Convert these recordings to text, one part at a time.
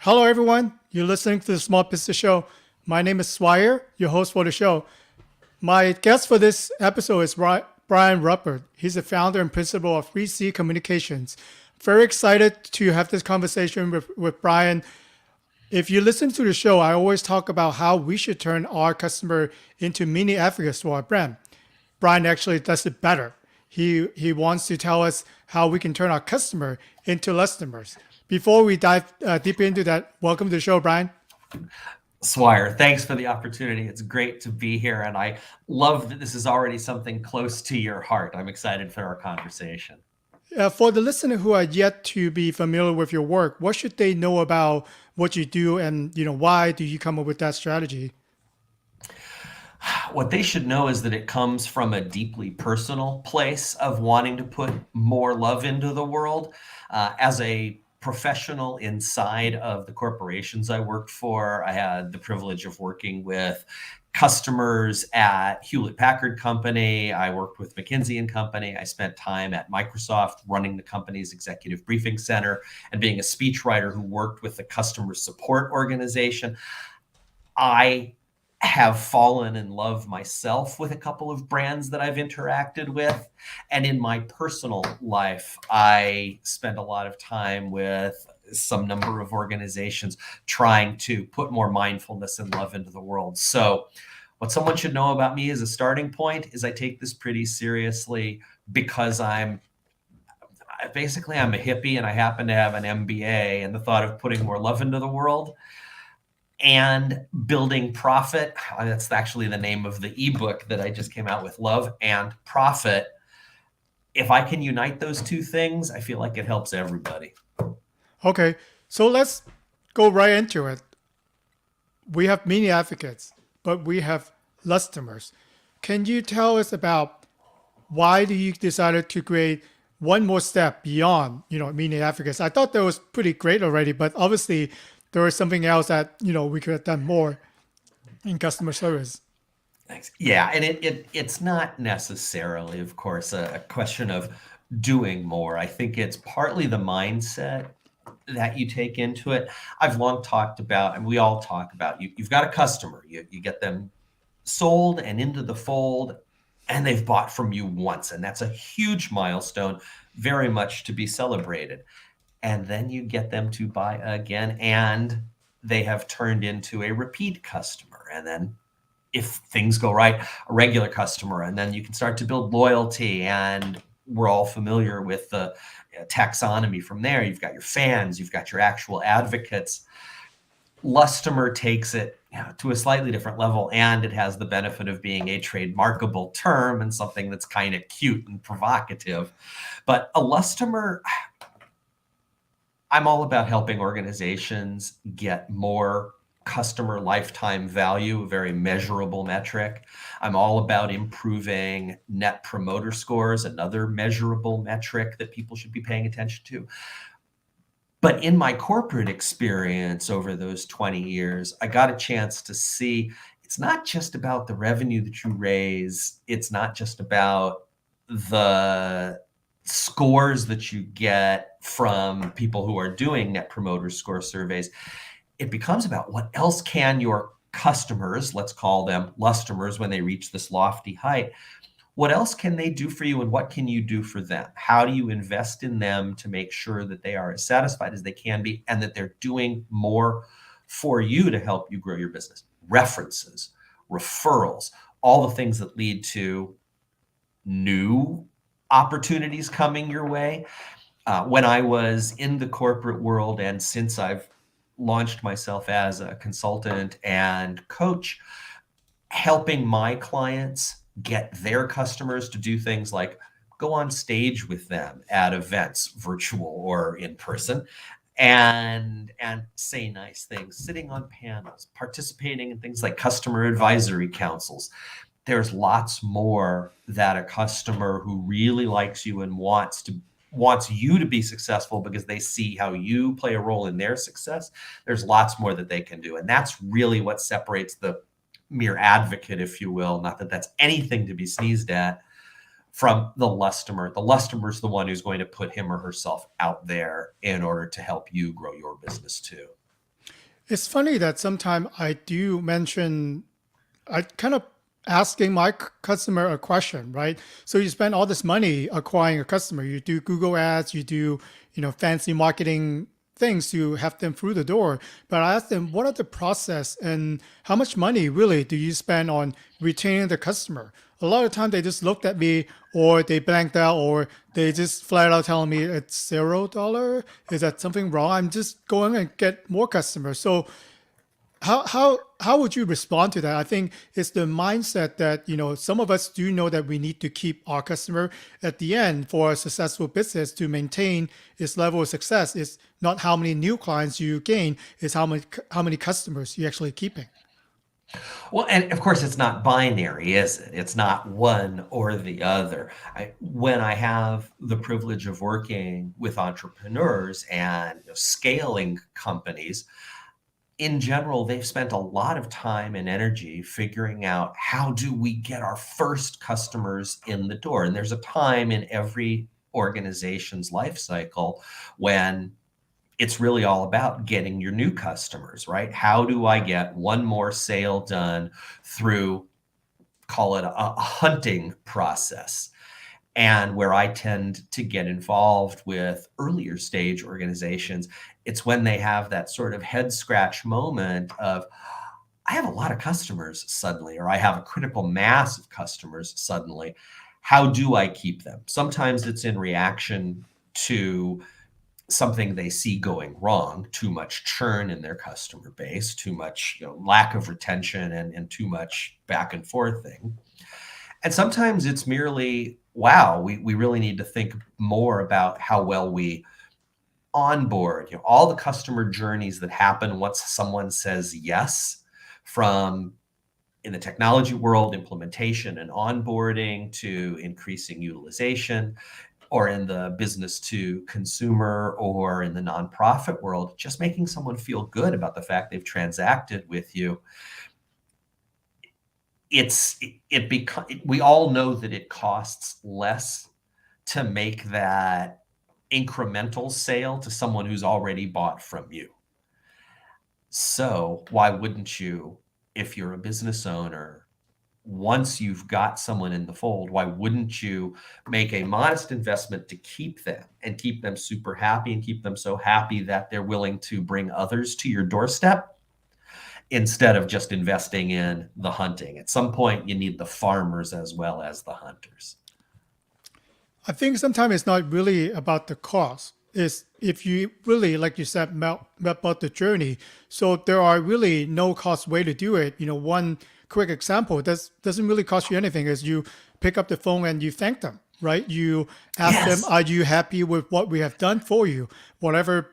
Hello, everyone. You're listening to the Small Business Show. My name is Swire, your host for the show. My guest for this episode is Bryan Rutberg. He's the founder and principal of 3C Communications. Very excited to have this conversation with Bryan. If you listen to the show, I always talk about how we should turn our customer into mini advocates for our brand. Bryan actually does it better. He wants to tell us how we can turn our customer into Lustomers. Before we dive deeper into that, welcome to the show, Bryan. Swire, thanks for the opportunity. It's great to be here, and I love that this is already something close to your heart. I'm excited for our conversation. For the listener who are yet to be familiar with your work, what should they know about what you do, and why do you come up with that strategy? What they should know is that it comes from a deeply personal place of wanting to put more love into the world. As a professional inside of the corporations I worked for, I had the privilege of working with customers at Hewlett Packard Company. I worked with McKinsey and Company. I spent time at Microsoft running the company's executive briefing center and being a speechwriter who worked with the customer support organization. I have fallen in love myself with a couple of brands that I've interacted with. And in my personal life, I spend a lot of time with some number of organizations trying to put more mindfulness and love into the world. So what someone should know about me as a starting point is I take this pretty seriously because I'm a hippie and I happen to have an MBA, and the thought of putting more love into the world and building profit. That's actually the name of the ebook that I just came out with, Love and Profit. If I can unite those two things, I feel like it helps everybody. Okay, so let's go right into it. We have many advocates, but we have Lustomers. Can you tell us about why do you decided to create one more step beyond, many advocates? I thought that was pretty great already, but obviously there was something else that we could have done more in customer service. Thanks. Yeah, and it's not necessarily, of course, a question of doing more. I think it's partly the mindset that you take into it. I've long talked about, and we all talk about, you've got a customer, you get them sold and into the fold, and they've bought from you once, and that's a huge milestone, very much to be celebrated. And then you get them to buy again, and they have turned into a repeat customer. And then if things go right, a regular customer, and then you can start to build loyalty. And we're all familiar with the taxonomy from there. You've got your fans, you've got your actual advocates. Lustomer takes it to a slightly different level, and it has the benefit of being a trademarkable term and something that's kind of cute and provocative. But a Lustomer, I'm all about helping organizations get more customer lifetime value, a very measurable metric. I'm all about improving net promoter scores, another measurable metric that people should be paying attention to. But in my corporate experience over those 20 years, I got a chance to see it's not just about the revenue that you raise. It's not just about the scores that you get from people who are doing net promoter score surveys. It becomes about what else can your customers, let's call them Lustomers when they reach this lofty height, what else can they do for you, and what can you do for them? How do you invest in them to make sure that they are as satisfied as they can be and that they're doing more for you to help you grow your business? References, referrals, all the things that lead to new opportunities coming your way. When I was in the corporate world, and since I've launched myself as a consultant and coach, helping my clients get their customers to do things like go on stage with them at events, virtual or in person, and say nice things, sitting on panels, participating in things like customer advisory councils. There's lots more that a customer who really likes you and wants you to be successful because they see how you play a role in their success. There's lots more that they can do. And that's really what separates the mere advocate, if you will, not that that's anything to be sneezed at, from the Lustomer. The Lustomer is the one who's going to put him or herself out there in order to help you grow your business too. It's funny that sometimes I do mention, I kind of asking my customer a question, right? So you spend all this money acquiring a customer. You do Google ads, you do, fancy marketing things to have them through the door. But I ask them, what are the process and how much money really do you spend on retaining the customer? A lot of time they just looked at me or they blanked out or they just flat out telling me it's $0. Is that something wrong? I'm just going and get more customers. So how would you respond to that? I think it's the mindset that some of us do know that we need to keep our customer at the end for a successful business to maintain its level of success. It's not how many new clients you gain, it's how many customers you're actually keeping. Well, and of course, it's not binary, is it? It's not one or the other. When I have the privilege of working with entrepreneurs and scaling companies, in general, they've spent a lot of time and energy figuring out how do we get our first customers in the door. And there's a time in every organization's life cycle when it's really all about getting your new customers, right? How do I get one more sale done through, call it a hunting process? And where I tend to get involved with earlier stage organizations, it's when they have that sort of head scratch moment of, I have a lot of customers suddenly, or I have a critical mass of customers suddenly. How do I keep them? Sometimes it's in reaction to something they see going wrong, too much churn in their customer base, too much lack of retention and too much back and forth thing. And sometimes it's merely, wow, we really need to think more about how well we onboard, all the customer journeys that happen once someone says yes, from in the technology world, implementation and onboarding to increasing utilization, or in the business to consumer or in the nonprofit world, just making someone feel good about the fact they've transacted with you. We all know that it costs less to make that incremental sale to someone who's already bought from you. So why wouldn't you, if you're a business owner, once you've got someone in the fold, why wouldn't you make a modest investment to keep them and keep them super happy and keep them so happy that they're willing to bring others to your doorstep instead of just investing in the hunting? At some point, you need the farmers as well as the hunters. I think sometimes it's not really about the cost. It's if you really, like you said, map out the journey. So there are really no cost way to do it. One quick example doesn't really cost you anything is you pick up the phone and you thank them, right? You ask them, Yes. are you happy with what we have done for you? Whatever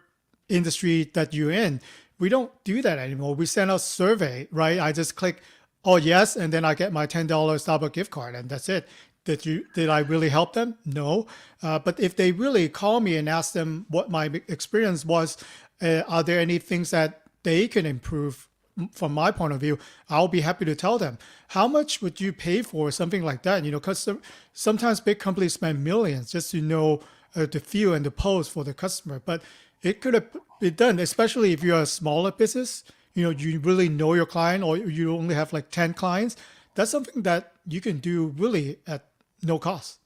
industry that you're in. We don't do that anymore. We send out survey, right? I just click, oh yes, and then I get my $10 Starbucks gift card, and that's it. Did I really help them? No. But if they really call me and ask them what my experience was, are there any things that they can improve from my point of view? I'll be happy to tell them. How much would you pay for something like that? Because sometimes big companies spend millions just to know the feel and the pose for the customer. But it could have been done, especially if you're a smaller business. You really know your client, or you only have like 10 clients. That's something that you can do really at no cost.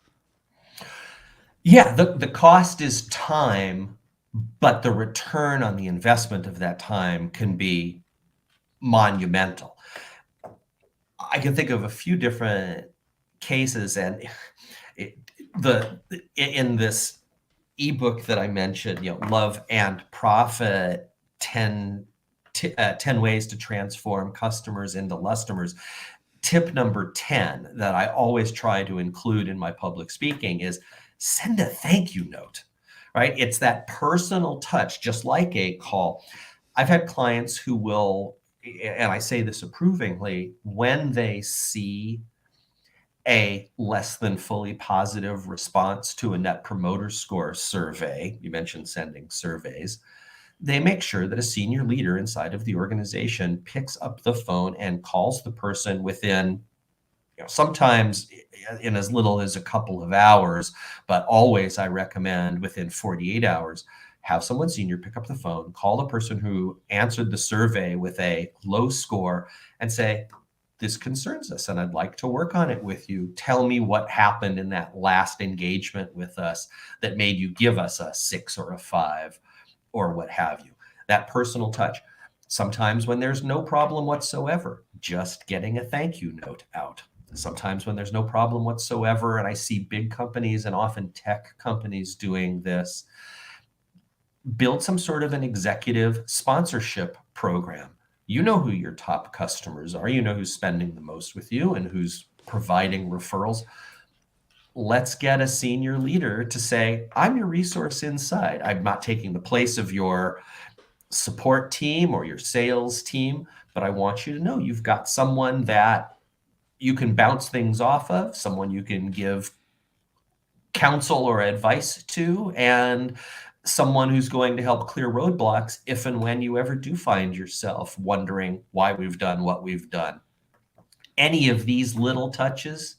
Yeah, the cost is time, but the return on the investment of that time can be monumental. I can think of a few different cases, and it, in this ebook that I mentioned, Love and Profit, 10 ways to transform customers into Lustomers. Tip number 10 that I always try to include in my public speaking is send a thank you note, right? It's that personal touch, just like a call. I've had clients who will, and I say this approvingly, when they see a less than fully positive response to a net promoter score survey, you mentioned sending surveys, they make sure that a senior leader inside of the organization picks up the phone and calls the person within, sometimes in as little as a couple of hours, but always I recommend within 48 hours. have someone senior pick up the phone, call the person who answered the survey with a low score and say, this concerns us and I'd like to work on it with you. Tell me what happened in that last engagement with us that made you give us a 6 or a 5 or what have you. That personal touch. Sometimes when there's no problem whatsoever, just getting a thank you note out. Sometimes when there's no problem whatsoever, and I see big companies and often tech companies doing this, build some sort of an executive sponsorship program. You know who your top customers are. You know who's spending the most with you and who's providing referrals. Let's get a senior leader to say, I'm your resource inside. I'm not taking the place of your support team or your sales team, but I want you to know you've got someone that you can bounce things off of, someone you can give counsel or advice to, and someone who's going to help clear roadblocks if and when you ever do find yourself wondering why we've done what we've done. Any of these little touches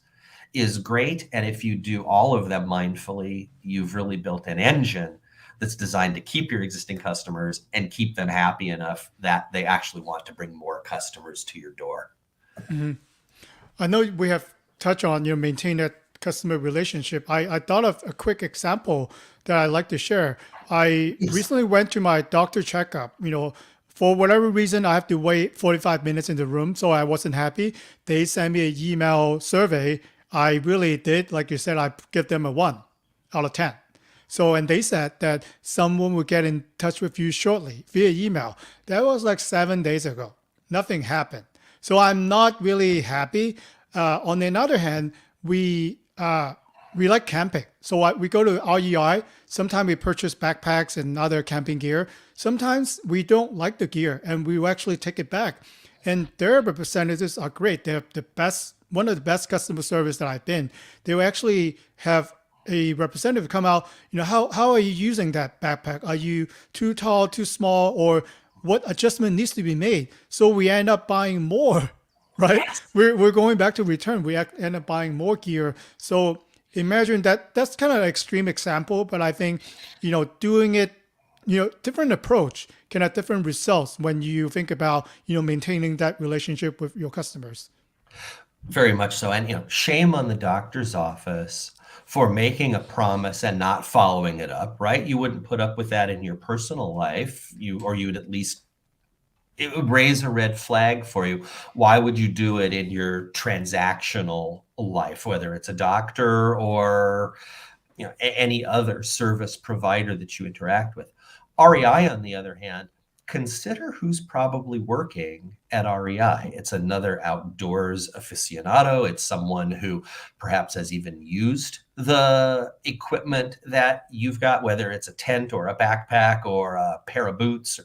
is great. And if you do all of them mindfully, you've really built an engine that's designed to keep your existing customers and keep them happy enough that they actually want to bring more customers to your door. Mm-hmm. I know we have touched on, maintain that customer relationship. I thought of a quick example that I'd like to share. I recently went to my doctor checkup. For whatever reason, I have to wait 45 minutes in the room, so I wasn't happy. They sent me an email survey. I really did, like you said, I give them a 1 out of 10. So, and they said that someone will get in touch with you shortly via email. That was like 7 days ago. Nothing happened. So I'm not really happy. On the other hand, we like camping. So we go to REI. Sometimes we purchase backpacks and other camping gear. Sometimes we don't like the gear and we will actually take it back. And their representatives are great. They're the best, one of the best customer service that I've been. They will actually have a representative come out, how are you using that backpack? Are you too tall, too small, or what adjustment needs to be made? So we end up buying more, right? Yes. We're going back to return. We end up buying more gear. So imagine that's kind of an extreme example, but I think, doing it, different approach can have different results when you think about, maintaining that relationship with your customers. Very much so. And, shame on the doctor's office for making a promise and not following it up, right? You wouldn't put up with that in your personal life, you'd at least, it would raise a red flag for you. Why would you do it in your transactional life, whether it's a doctor or, any other service provider that you interact with? REI, on the other hand, consider who's probably working at REI. It's another outdoors aficionado. It's someone who perhaps has even used the equipment that you've got, whether it's a tent or a backpack or a pair of boots.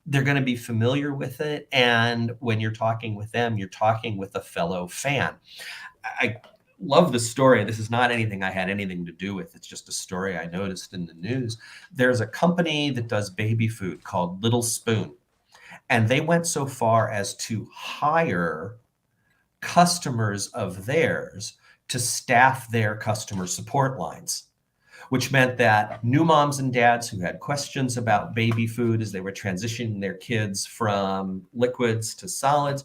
They're going to be familiar with it. And when you're talking with them, you're talking with a fellow fan. I love the story. This is not anything I had anything to do with. It's just a story I noticed in the news. There's a company that does baby food called Little Spoon. And they went so far as to hire customers of theirs to staff their customer support lines, which meant that new moms and dads who had questions about baby food as they were transitioning their kids from liquids to solids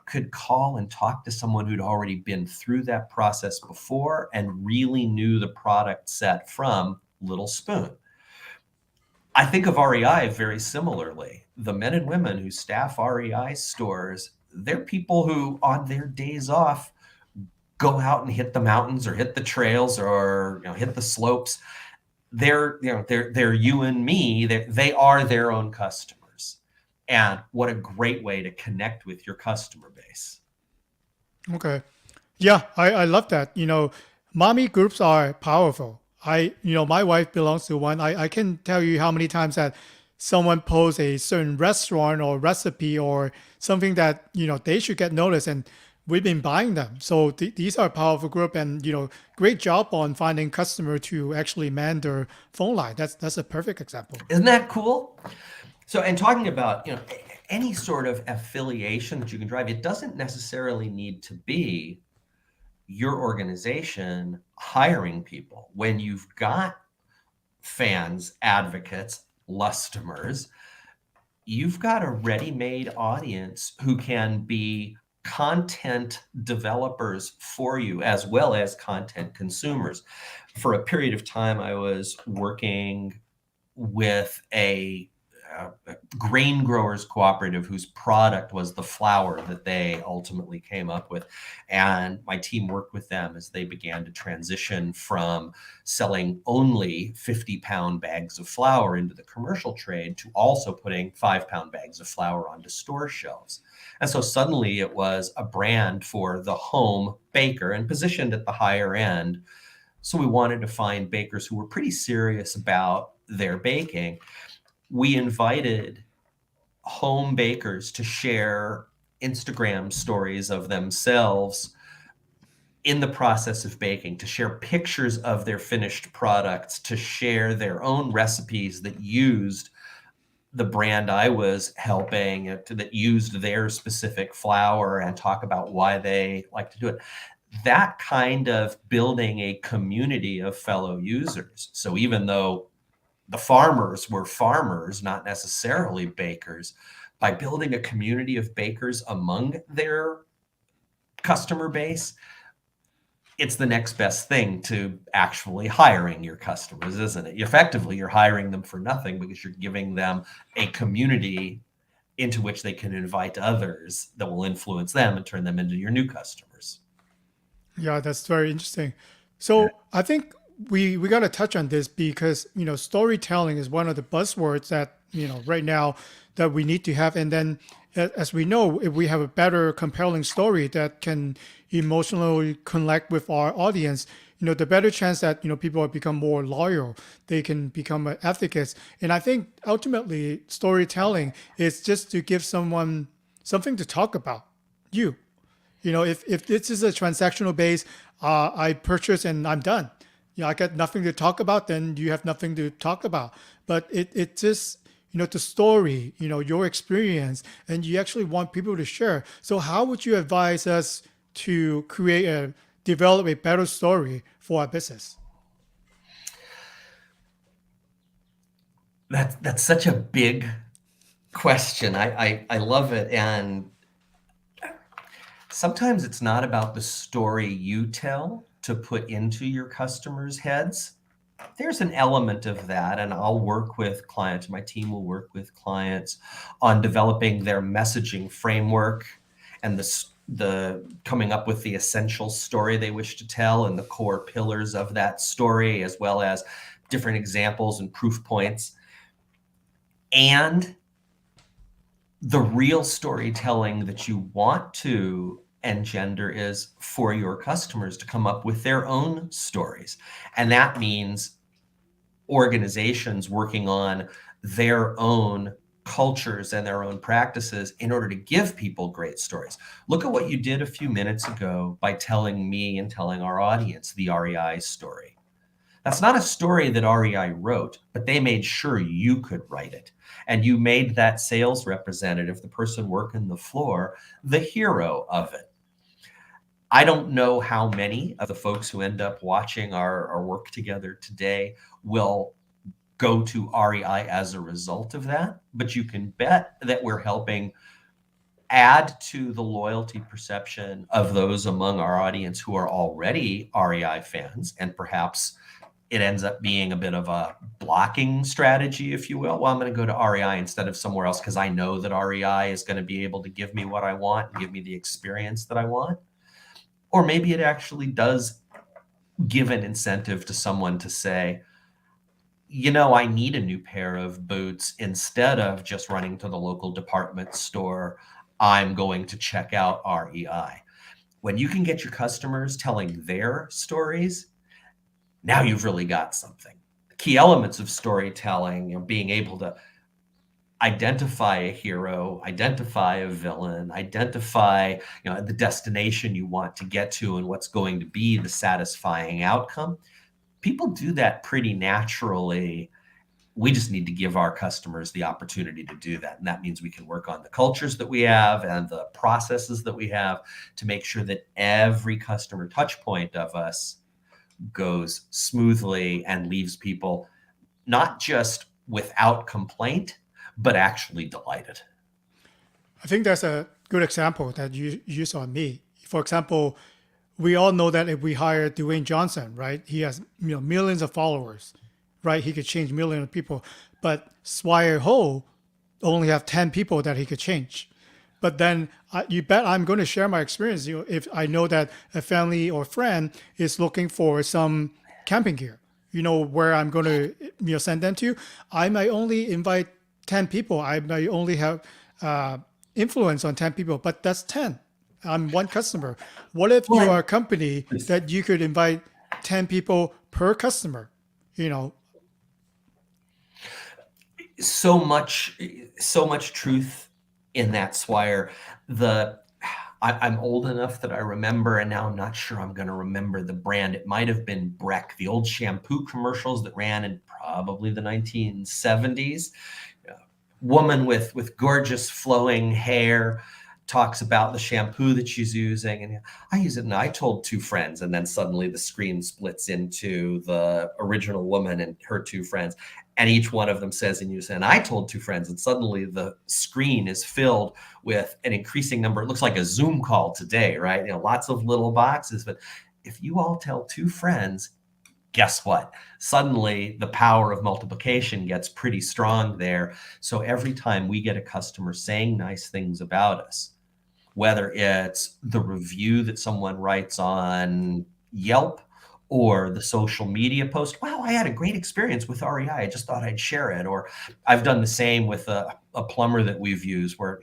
could call and talk to someone who'd already been through that process before and really knew the product set from Little Spoon. I think of REI very similarly. The men and women who staff REI stores, they're people who on their days off go out and hit the mountains or hit the trails or hit the slopes. They're you and me. They are their own customers. And what a great way to connect with your customer base. Okay. Yeah, I love that. Mommy groups are powerful. My wife belongs to one. I can tell you how many times that someone posts a certain restaurant or recipe or something that, they should get noticed, and we've been buying them. So these are a powerful group, and, great job on finding customer to actually man their phone line. That's a perfect example. Isn't that cool? So, and talking about, any sort of affiliation that you can drive, it doesn't necessarily need to be your organization hiring people. When you've got fans, advocates, Lustomers, you've got a ready-made audience who can be content developers for you as well as content consumers. For a period of time, I was working with a grain growers cooperative whose product was the flour that they ultimately came up with. And my team worked with them as they began to transition from selling only 50-pound bags of flour into the commercial trade to also putting 5-pound bags of flour onto store shelves. And so suddenly it was a brand for the home baker and positioned at the higher end. So we wanted to find bakers who were pretty serious about their baking. We invited home bakers to share Instagram stories of themselves in the process of baking, to share pictures of their finished products, to share their own recipes that used the brand I was helping, that used their specific flour, and talk about why they like to do it. That kind of building a community of fellow users. So even though the farmers were farmers, not necessarily bakers, by building a community of bakers among their customer base, it's the next best thing to actually hiring your customers, isn't it? Effectively, you're hiring them for nothing because you're giving them a community into which they can invite others that will influence them and turn them into your new customers. Yeah, that's very interesting. So I think we got to touch on this because, storytelling is one of the buzzwords that, right now that we need to have. And then as we know, if we have a better compelling story that can emotionally connect with our audience, the better chance that, people will become more loyal, they can become advocates. And I think ultimately storytelling is just to give someone something to talk about. If this is a transactional base, I purchase and I'm done. I got nothing to talk about, then you have nothing to talk about. But it just, the story, your experience, and you actually want people to share. So how would you advise us to develop a better story for our business? That's such a big question. I love it. And sometimes it's not about the story you tell to put into your customers' heads. There's an element of that, and I'll work with clients, my team will work with clients on developing their messaging framework and the coming up with the essential story they wish to tell and the core pillars of that story, as well as different examples and proof points. And the real storytelling that you want to engender is for your customers to come up with their own stories. And that means organizations working on their own cultures and their own practices in order to give people great stories. Look at what you did a few minutes ago by telling me and telling our audience the REI story. That's not a story that REI wrote, but they made sure you could write it. And you made that sales representative, the person working the floor, the hero of it. I don't know how many of the folks who end up watching our work together today will go to REI as a result of that, but you can bet that we're helping add to the loyalty perception of those among our audience who are already REI fans, and perhaps it ends up being a bit of a blocking strategy, if you will. Well, I'm going to go to REI instead of somewhere else because I know that REI is going to be able to give me what I want and give me the experience that I want. Or maybe it actually does give an incentive to someone to say, I need a new pair of boots. Instead of just running to the local department store, I'm going to check out REI. When you can get your customers telling their stories, now you've really got something. Key elements of storytelling, being able to identify a hero, identify a villain, identify the destination you want to get to and what's going to be the satisfying outcome. People do that pretty naturally. We just need to give our customers the opportunity to do that. And that means we can work on the cultures that we have and the processes that we have to make sure that every customer touch point of us goes smoothly and leaves people not just without complaint, but actually delighted. I think that's a good example that you use on me. For example, we all know that if we hire Dwayne Johnson, right, he has millions of followers, right? He could change millions of people. But Swire Ho only have 10 people that he could change. But then you bet I'm going to share my experience. If I know that a family or friend is looking for some camping gear, where I'm going to send them to, I might only invite 10 people. I might only have influence on 10 people, but that's 10. I'm one customer. What if you are a company that you could invite 10 people per customer? So much truth in that, Swire. I'm old enough that I remember, and now I'm not sure I'm going to remember the brand. It might have been Breck, the old shampoo commercials that ran in probably the 1970s. Woman with gorgeous flowing hair talks about the shampoo that she's using, and I use it, and I told two friends, and then suddenly the screen splits into the original woman and her two friends, and each one of them says in unison, and I told two friends, and suddenly the screen is filled with an increasing number. It looks like a Zoom call today, right? Lots of little boxes, but if you all tell two friends, guess what? Suddenly the power of multiplication gets pretty strong there. So every time we get a customer saying nice things about us, whether it's the review that someone writes on Yelp or the social media post, wow, I had a great experience with REI. I just thought I'd share it. Or I've done the same with a plumber that we've used where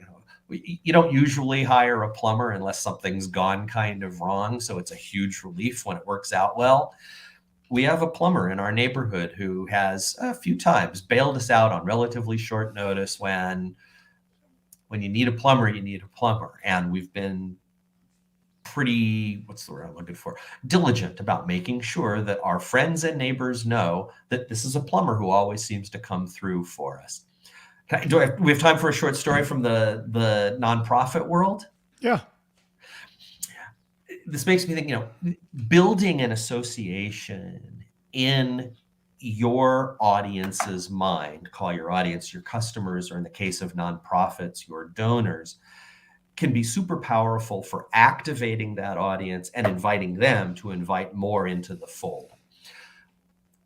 you don't usually hire a plumber unless something's gone kind of wrong. So it's a huge relief when it works out well. We have a plumber in our neighborhood who has a few times bailed us out on relatively short notice. When you need a plumber, you need a plumber. And we've been pretty, what's the word I'm looking for, diligent about making sure that our friends and neighbors know that this is a plumber who always seems to come through for us. Do we have time for a short story from the nonprofit world? Yeah. This makes me think, building an association in your audience's mind, call your audience your customers, or in the case of nonprofits, your donors, can be super powerful for activating that audience and inviting them to invite more into the fold.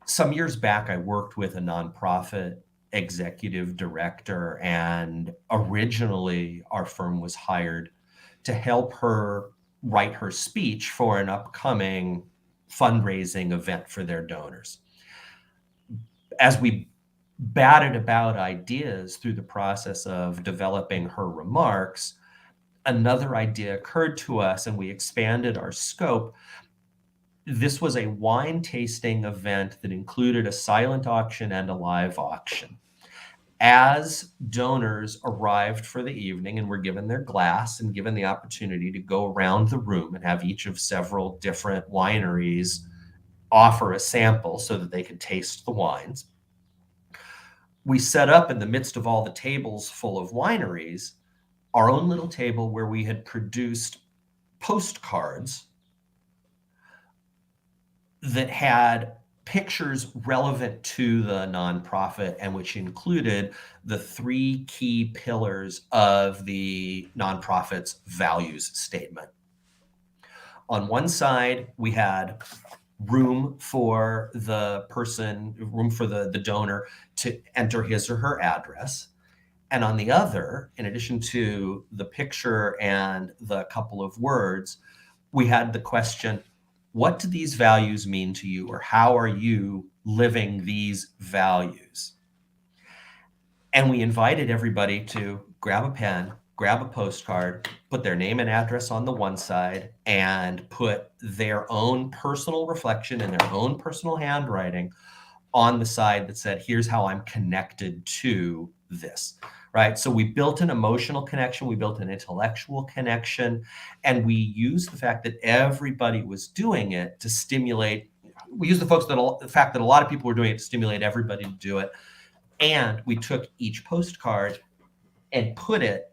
Some years back, I worked with a nonprofit executive director, and originally our firm was hired to help her write her speech for an upcoming fundraising event for their donors. As we batted about ideas through the process of developing her remarks, another idea occurred to us and we expanded our scope. This was a wine tasting event that included a silent auction and a live auction. As donors arrived for the evening and were given their glass and given the opportunity to go around the room and have each of several different wineries offer a sample so that they could taste the wines, we set up in the midst of all the tables full of wineries our own little table where we had produced postcards that had pictures relevant to the nonprofit and which included the three key pillars of the nonprofit's values statement. On one side, we had room for the donor to enter his or her address. And on the other, in addition to the picture and the couple of words, we had the question, what do these values mean to you, or how are you living these values? And we invited everybody to grab a pen, grab a postcard, put their name and address on the one side, and put their own personal reflection in their own personal handwriting on the side that said, here's how I'm connected to this. Right. So we built an emotional connection, we built an intellectual connection, and we used the fact that everybody was doing it to stimulate. We used the fact that a lot of people were doing it to stimulate everybody to do it. And we took each postcard and put it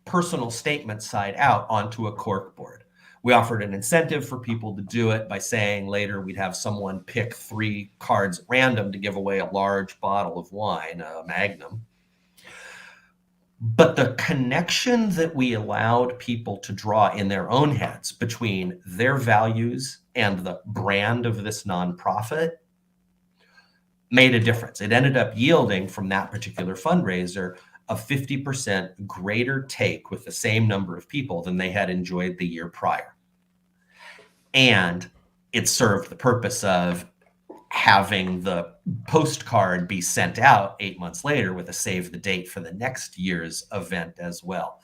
personal statement side out onto a cork board. We offered an incentive for people to do it by saying later we'd have someone pick 3 cards at random to give away a large bottle of wine, a Magnum. But the connection that we allowed people to draw in their own heads between their values and the brand of this nonprofit made a difference. It ended up yielding from that particular fundraiser a 50% greater take with the same number of people than they had enjoyed the year prior. And it served the purpose of having the postcard be sent out 8 months later with a save the date for the next year's event as well.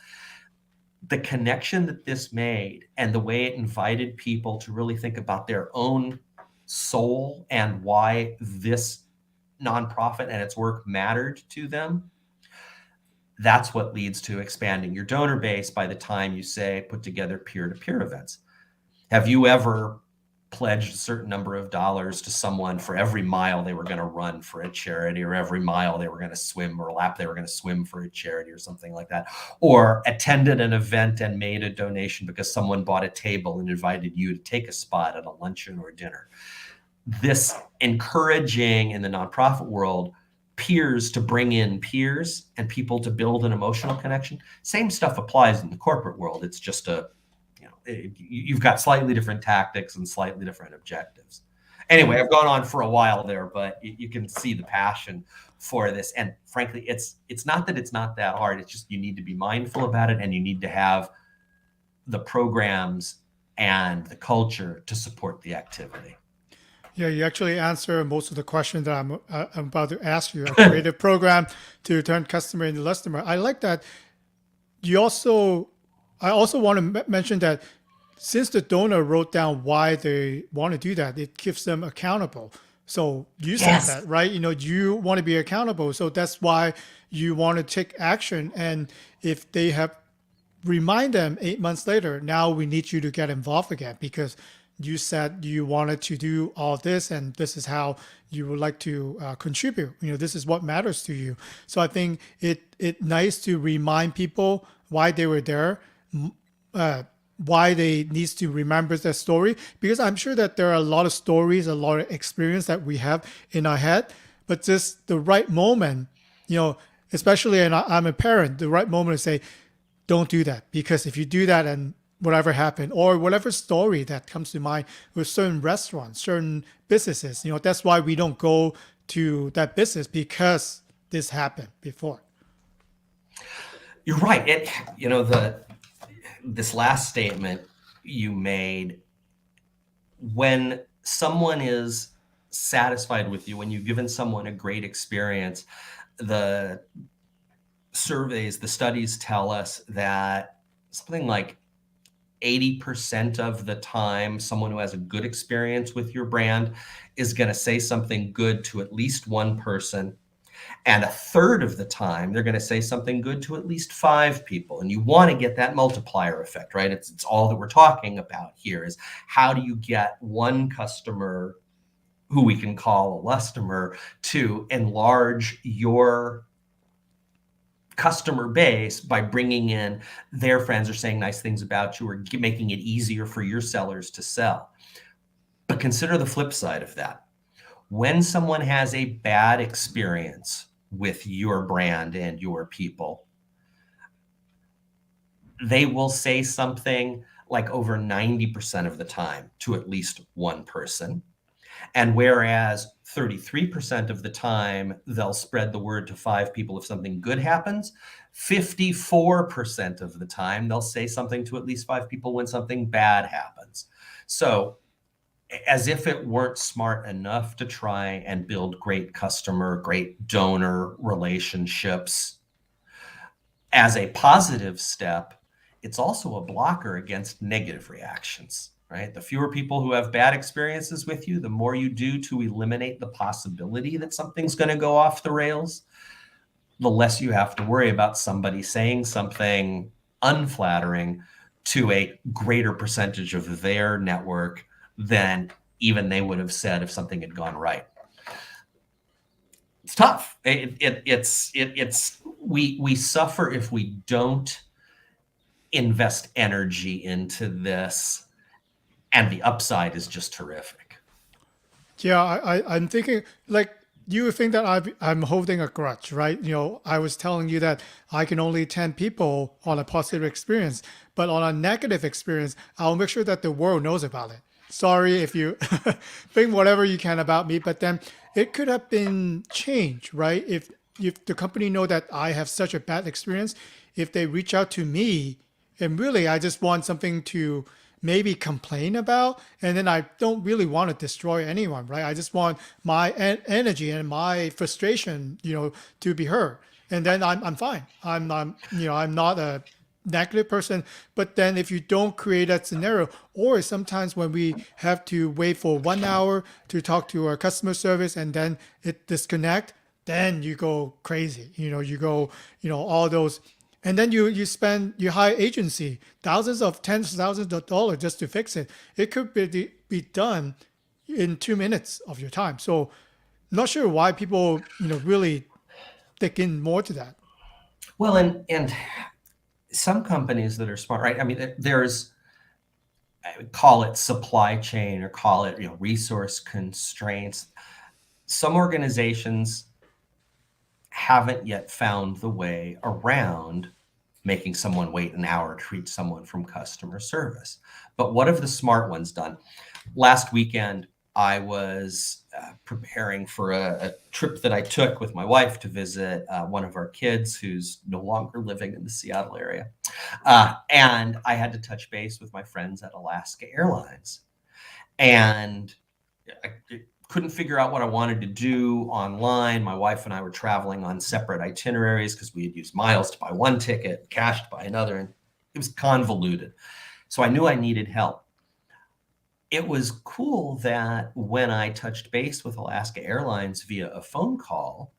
The connection that this made and the way it invited people to really think about their own soul and why this nonprofit and its work mattered to them, that's what leads to expanding your donor base by the time you say put together peer-to-peer events. Have you ever pledged a certain number of dollars to someone for every mile they were going to run for a charity, or every mile they were going to swim, or a lap they were going to swim for a charity, or something like that, or attended an event and made a donation because someone bought a table and invited you to take a spot at a luncheon or dinner? This encouraging in the nonprofit world peers to bring in peers and people to build an emotional connection. Same stuff applies in the corporate world. It's just you've got slightly different tactics and slightly different objectives. Anyway, I've gone on for a while there, but you can see the passion for this. And frankly, it's not that it's not that hard. It's just you need to be mindful about it, and you need to have the programs and the culture to support the activity. Yeah, you actually answer most of the questions that I'm about to ask you. I created a program to turn customer into Lustomer. I like that. I also want to mention that since the donor wrote down why they want to do that, it keeps them accountable. So you said that, right? You want to be accountable. So that's why you want to take action. And if they have remind them 8 months later, now we need you to get involved again because you said you wanted to do all this and this is how you would like to contribute. This is what matters to you. So I think it nice to remind people why they were there, why they needs to remember their story, because I'm sure that there are a lot of stories, a lot of experience that we have in our head, but just the right moment, especially, and I'm a parent, the right moment to say, don't do that, because if you do that and whatever happened or whatever story that comes to mind with certain restaurants, certain businesses, that's why we don't go to that business, because this happened before. You're right. This last statement you made, when someone is satisfied with you, when you've given someone a great experience, the surveys, the studies tell us that something like 80% of the time, someone who has a good experience with your brand is going to say something good to at least one person. And a third of the time, they're going to say something good to at least 5 people. And you want to get that multiplier effect, right? It's all that we're talking about here is how do you get one customer who we can call a Lustomer to enlarge your customer base by bringing in their friends or saying nice things about you or making it easier for your sellers to sell. But consider the flip side of that. When someone has a bad experience with your brand and your people, they will say something like over 90% of the time to at least one person. And whereas 33% of the time, they'll spread the word to 5 people if something good happens, 54% of the time, they'll say something to at least 5 people when something bad happens. So as if it weren't smart enough to try and build great customer, great donor relationships as a positive step, it's also a blocker against negative reactions, right? The fewer people who have bad experiences with you, the more you do to eliminate the possibility that something's going to go off the rails, the less you have to worry about somebody saying something unflattering to a greater percentage of their network than even they would have said if something had gone right. It's tough. We suffer if we don't invest energy into this And the upside is just terrific. Yeah, I'm thinking like you think that I'm holding a grudge, right? I was telling you that I can only 10 people on a positive experience, but on a negative experience, I'll make sure that the world knows about it. Sorry if you think whatever you can about me, but then it could have been changed, right? If the company know that I have such a bad experience, if they reach out to me and really I just want something to maybe complain about, and then I don't really want to destroy anyone, right? I just want my energy and my frustration, to be heard, and then I'm fine. I'm not a negative person. But then if you don't create that scenario, or sometimes when we have to wait for 1 hour to talk to our customer service and then it disconnect, then you go crazy. You go, all those, and then you hire agency thousands of tens of thousands of dollars just to fix it. It could be done in 2 minutes of your time. So not sure why people really dig in more to that. Well, and some companies that are smart, right? I mean, there's, I would call it supply chain or call it, resource constraints. Some organizations haven't yet found the way around making someone wait an hour to reach someone from customer service. But what have the smart ones done? Last weekend, I was preparing for a trip that I took with my wife to visit one of our kids who's no longer living in the Seattle area. And I had to touch base with my friends at Alaska Airlines. And I couldn't figure out what I wanted to do online. My wife and I were traveling on separate itineraries because we had used miles to buy one ticket, cash to buy another, and it was convoluted. So I knew I needed help. It was cool that when I touched base with Alaska Airlines via a phone call,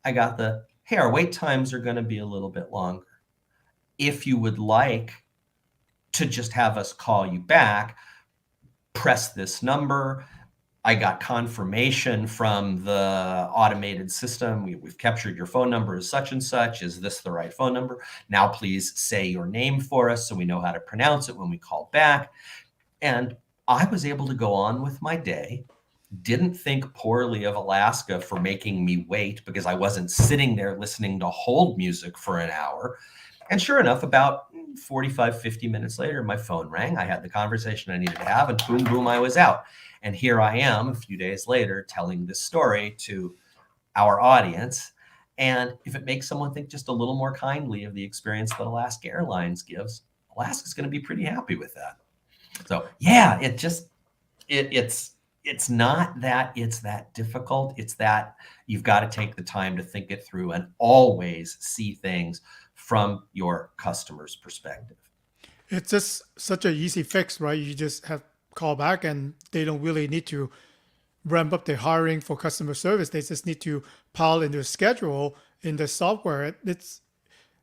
I got hey, our wait times are going to be a little bit longer. If you would like to just have us call you back, press this number. I got confirmation from the automated system. We've captured your phone number as such and such. Is this the right phone number? Now, please say your name for us so we know how to pronounce it when we call back. And I was able to go on with my day, didn't think poorly of Alaska for making me wait because I wasn't sitting there listening to hold music for an hour. And sure enough, about 45, 50 minutes later, my phone rang. I had the conversation I needed to have, and boom, boom, I was out. And here I am a few days later telling this story to our audience. And if it makes someone think just a little more kindly of the experience that Alaska Airlines gives, Alaska's going to be pretty happy with that. So yeah, it's not that it's that difficult. It's that you've got to take the time to think it through and always see things from your customer's perspective. It's just such an easy fix, right? You just have call back and they don't really need to ramp up their hiring for customer service. They just need to pile in their schedule in the software. It's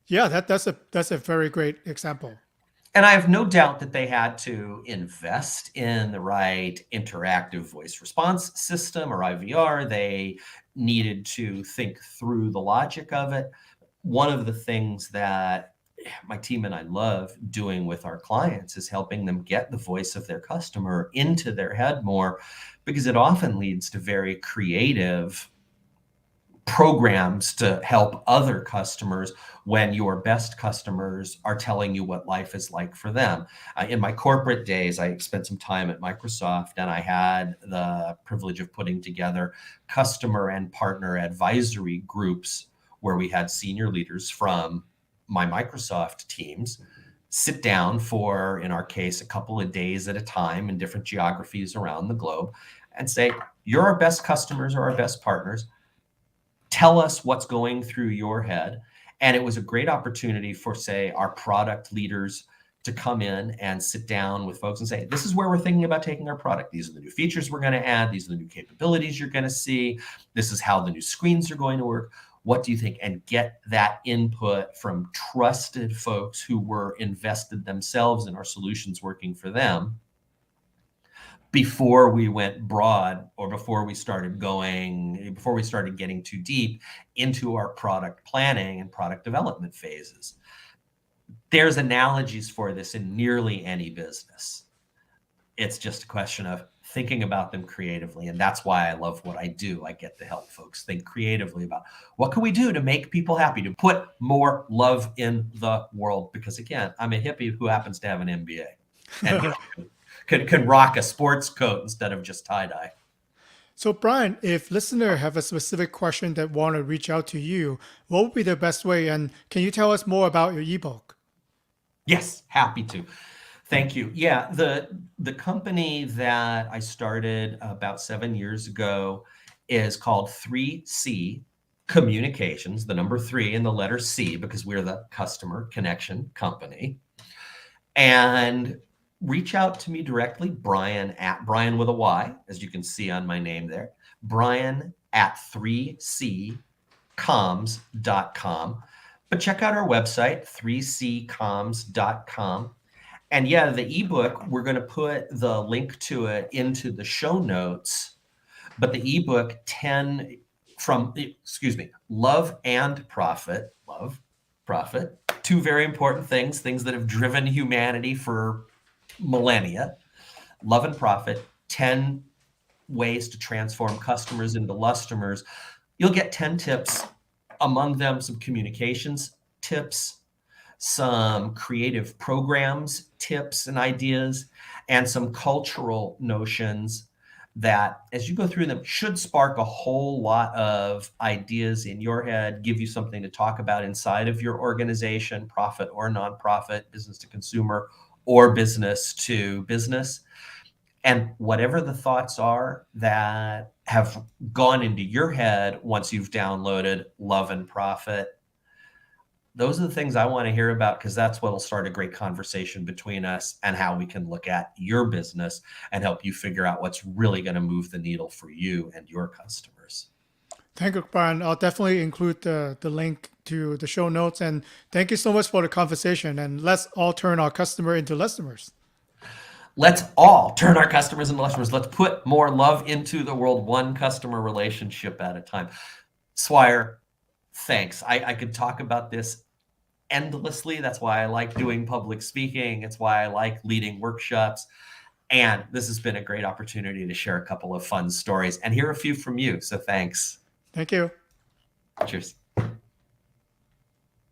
yeah, that's a very great example. And I have no doubt that they had to invest in the right interactive voice response system or IVR. They needed to think through the logic of it. One of the things that my team and I love doing with our clients is helping them get the voice of their customer into their head more, because it often leads to very creative programs to help other customers when your best customers are telling you what life is like for them. In my corporate days, I spent some time at Microsoft, and I had the privilege of putting together customer and partner advisory groups where we had senior leaders from my Microsoft teams sit down for, in our case, a couple of days at a time in different geographies around the globe and say, you're our best customers or our best partners. Tell us what's going through your head. And it was a great opportunity for, say, our product leaders to come in and sit down with folks and say, this is where we're thinking about taking our product. These are the new features we're going to add. These are the new capabilities you're going to see. This is how the new screens are going to work. What do you think? And get that input from trusted folks who were invested themselves in our solutions working for them before we went broad, or before we started getting too deep into our product planning and product development phases. There's analogies for this in nearly any business. It's just a question of thinking about them creatively. And that's why I love what I do. I get to help folks think creatively about what can we do to make people happy, to put more love in the world. Because again, I'm a hippie who happens to have an MBA and can rock a sports coat instead of just tie-dye. So, Brian, if listeners have a specific question that want to reach out to you, what would be the best way? And can you tell us more about your ebook? Yes, happy to. Thank you. Yeah, the company that I started about 7 years ago is called 3C Communications, the number 3 and the letter C, because we're the customer connection company. And reach out to me directly, Bryan at Bryan with a Y, as you can see on my name there, Bryan at 3ccoms.com. But check out our website, 3ccoms.com. And yeah, the ebook, we're going to put the link to it into the show notes. But the ebook 10 from, excuse me, love and profit, two very important things that have driven humanity for millennia. Love and profit, 10 ways to transform customers into Lustomers. You'll get 10 tips, among them some communications tips, some creative programs, tips and ideas, and some cultural notions that, as you go through them, should spark a whole lot of ideas in your head, give you something to talk about inside of your organization, profit or nonprofit, business to consumer, or business to business. And whatever the thoughts are that have gone into your head once you've downloaded Love and Profit, those are the things I want to hear about, because that's what will start a great conversation between us and how we can look at your business and help you figure out what's really going to move the needle for you and your customers. Thank you, Brian. I'll definitely include the link to the show notes. And thank you so much for the conversation. And let's all turn our customer into Lustomers. Let's all turn our customers into Lustomers. Let's put more love into the world, one customer relationship at a time. Swire, thanks. I could talk about this endlessly. That's why I like doing public speaking. It's why I like leading workshops. And this has been a great opportunity to share a couple of fun stories and hear a few from you. So thanks. Thank you. Cheers.